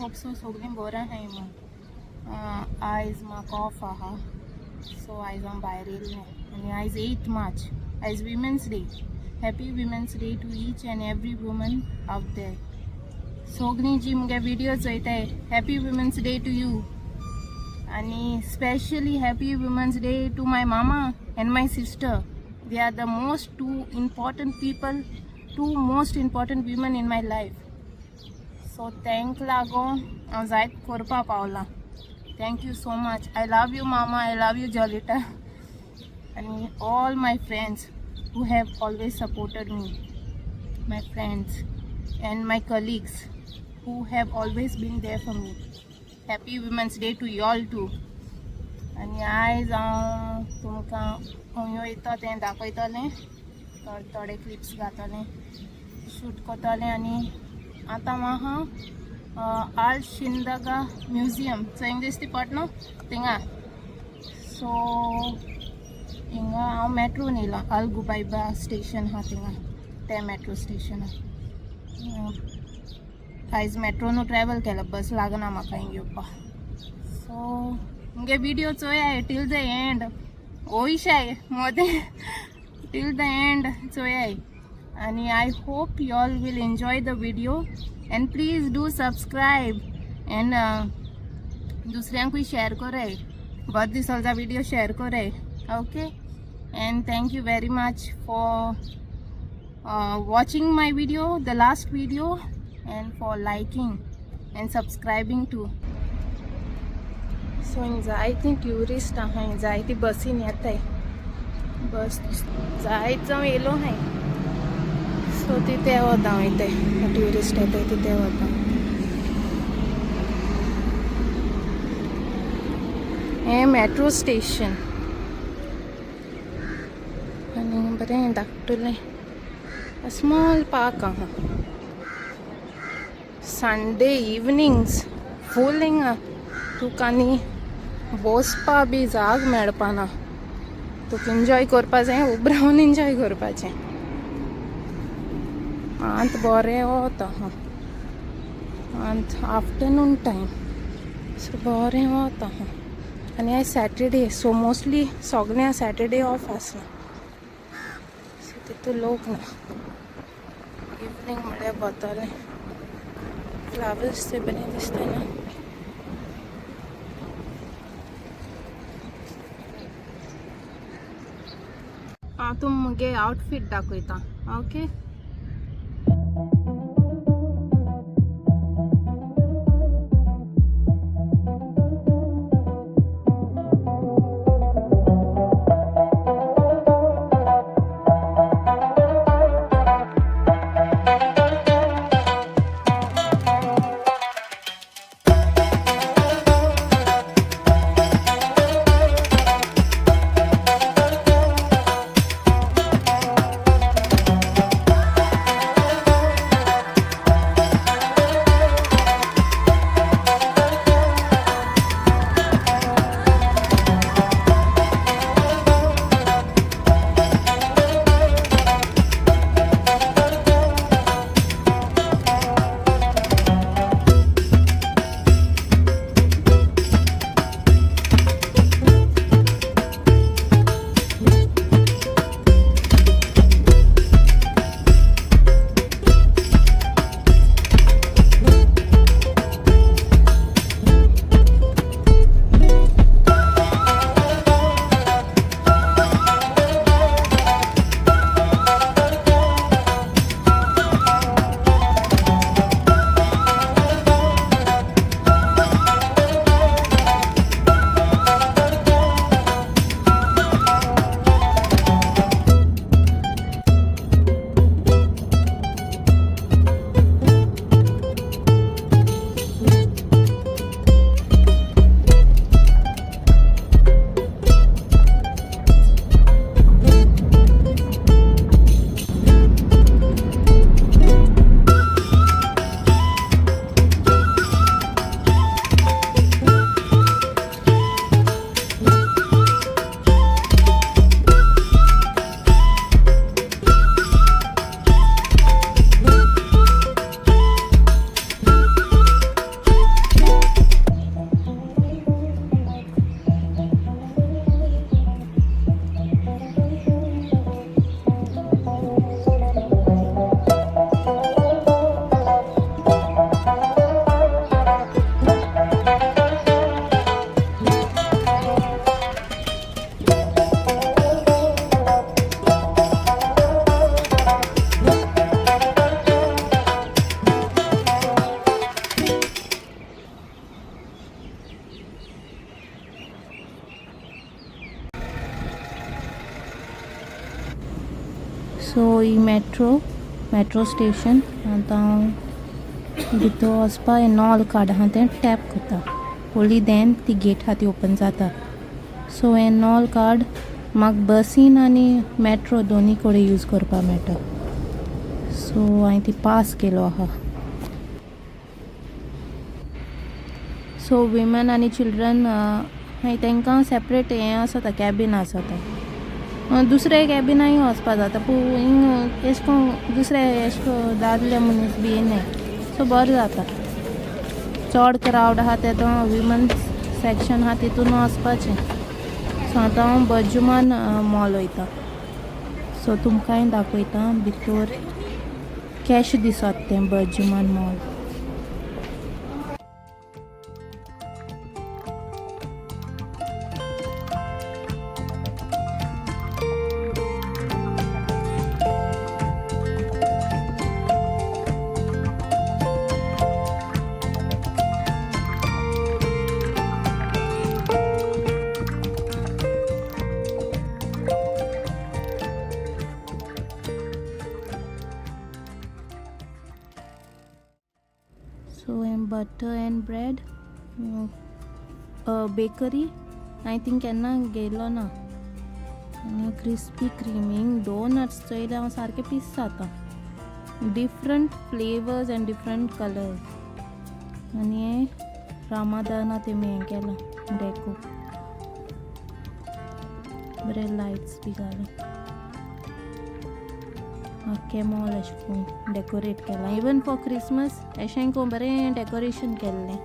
Hope so सगळीं बरें आहाय मग आयज म्हाका ऑफ आहा सो आयज हांव भायर येयल्लें आनी आयज 8 मार्च आयज women's day happy women's day to each and every woman out there सगळीं जी मुगे विडियो चोयताय happy women's day to you आणि specially happy women's day to my mama and my sister they are the most to most important women in my life so तेंक लागून हांव जायत करपा पावलां thank you so much I love you mama I love you Jolita आणि all my friends who have always supported me, my friends and my colleagues who have always been there for me. Happy Women's Day to you all too. आणि आयज हांव तुमकां खंय वयता तें दाखयतलें थोडे clips घातलें शूट करतलें आनी आतां हांव आर्ट शिंदगा म्युजियम थंय दिसती पडना थिंगा सो हिंगा हांव मेट्रोन येयलां अलगुबायबा स्टेशन आहा थिंगा ते मेट्रो स्टेशन आयज मेट्रोनू ट्रॅवल केलां बस लागना म्हाका हिंगा येवपाक सो मुगे विडियो चोयाय टील द एंड ओयशाय मोदें टील द एंड चोयाय आनी I hope you all will enjoy the video and please do subscribe and दुसऱ्यांकूय शेअर कोराय बहुत दिसांचा विडियो शेअर कोराय okay and thank you very much for watching my video the last video and for liking and subscribing too so जायती tourist आहाय जायती बसीन येताय बस जायचं येलो हाय सो तिथे वता इथे ट्युरिस्ट येताय तिथे वता हे मेट्रो स्टेशन आणि बरें धाकटुलें स्मॉल पार्क आहा संडे इवनिंग्स फूल हिंगा तुका न्ही बसपा बी जाग मेळपाना तुका एन्जॉय करपा जाय उब रावन एन्जॉय करपाचें आंत बरें वत आहा आंत आफ्टरनून टायम सो बरें वत आहा आनी आयज सॅटरडे सो मोस्टली सगळ्यां सॅटरडे ऑफ आसना तितू लोक ना इवनिंग म्हळ्यार वतले फ्लावर्स ते बरें दिसता ना हांव तुमकां मुगे आउटफीट दाखयता ओके सो ही मेट्रो स्टेशन आतां हांव भितर वचपा हें नॉल कार्ड आहा तें टॅप करता ओन्ली देन ती गेट आहा ती ओपन जाता सो हें नॉल कार्ड म्हाका बसीन आनी मेट्रो दोनी कडेन यूज करपा मेळटा सो हांवें ती पास केलो आहा सो विमन आनी चिल्ड्रन हांवें तांकां सेपरेट हें आसता कॅबीन आसता दुसऱ्या कॅबिनाय वचपा जाता पूण हिंग एश कोन्न दुसरे एश को दादले मनीस बी येनाय सो बरें जाता चड क्रावड आहा तेदो विमन सेक्शन आहा तितून वचपाचें सो आतां हांव बर्जुमान मॉल वयता सो तुमकांय दाखयता भितर कॅश दिसत तें बर्जुमान मॉल सो हें बटर एंड ब्रेड बेकरी हांवें थिंग केन्ना गेलो ना आनी क्रिस्पी क्रीमींग डोनट्स चोयले हांव सारकें पीस जाता different flavours and different colours आनी हें रामादाना तेमी हें केलां डेको बरें लायट्स बी घालून आख्खें मॉल अशें करून डेकोरेट केलां इवन फॉर क्रिसमस अशें करून बरें डेकोरेशन केल्लें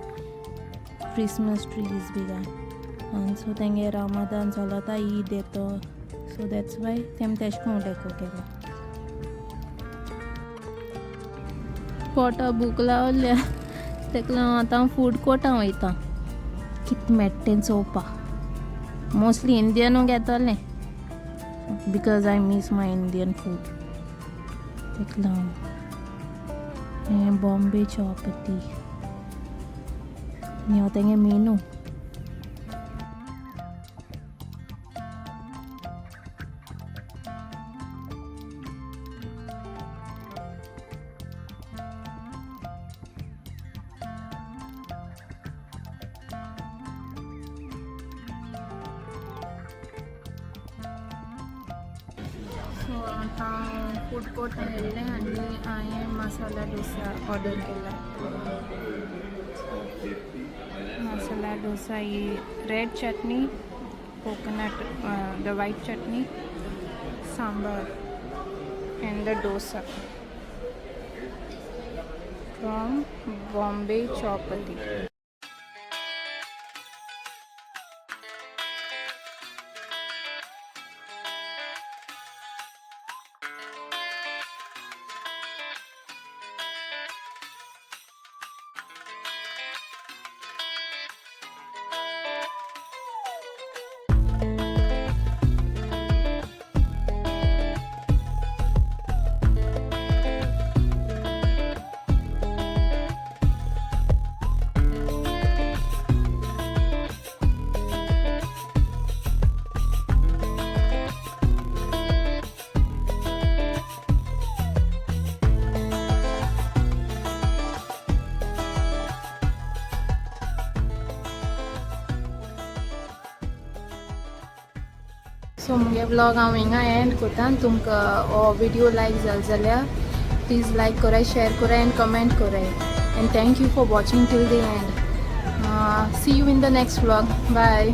क्रिसमस ट्रीज बी घालून आनी सो तेंगे रामादान चलता ईद येतो सो दॅट्स वाय तेम तेशें करून डेको केलां पोटा भूक लागल्या तेका लागून आतां फूड कोर्टां वयता कितें मेळटा तें चोवपाक मोस्टली इंडियनूच घेतलें बिकॉज आय मीस माय इंडियन फूड तेका लागून हें बॉम्बे चॉपती आनी हो तेंगे मेनू सो आतां फूड कोर्टान येयलें आनी हांवें मसाला डोसा ऑर्डर केला मसाला डोसा he red chutney coconut the white chutney sambar and the dosa from Bombay Chowpatty so मुगे ब्लॉग हांव हिंगा एंड कोत्ता तुमकां हो व्हिडिओ लायक जालो जाल्यार प्लीज लायक कराय शेअर कराय एंड कमेंट कराय and thank you for watching till the end see you in the next vlog bye